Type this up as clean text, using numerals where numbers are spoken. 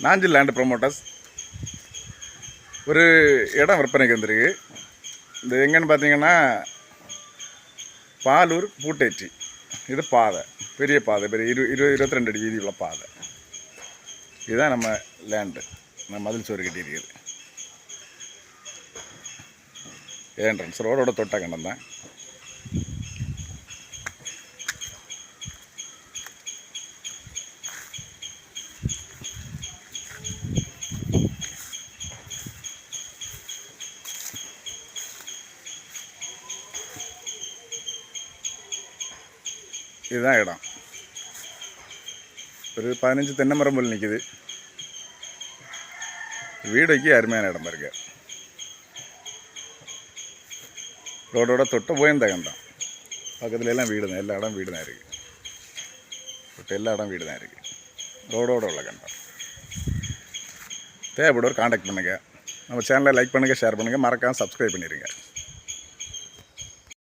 Nanjil land promoters ஒரு இடம் விற்பனைக்கு வந்திருக்கு. இந்த எங்கன்னு பார்த்தீங்கன்னா பாலூர் பூட்டேச்சி. இது பாதை, பெரிய பாதை, பெரிய 22 அடி வீதி உள்ள பாதை. இதுதான் நம்ம லேண்டு. நம்ம மதில் சுவர் கட்டியிருக்குது. என்ட்ரன்ஸ் ரோடோட தொட்ட கண்டம் தான். இதுதான் இடம். ஒரு 15 தென்னை மரம் போல் நிற்கிது. வீடைக்கு அருமையான இடம் இருக்கு. ரோடோட தொட்ட உயர்ந்த கண்டம். பக்கத்துல எல்லாம் வீடு தான், எல்லா இடம் வீடு தான் இருக்குது. தொட்ட எல்லா இடம் வீடு தான் இருக்குது. ரோடோட உள்ள கண்டம். தேவைப்படுவோர் காண்டாக்ட் பண்ணுங்கள். நம்ம சேனலை லைக் பண்ணுங்கள், ஷேர் பண்ணுங்கள், மறக்காமல் சப்ஸ்கிரைப் பண்ணிடுங்க.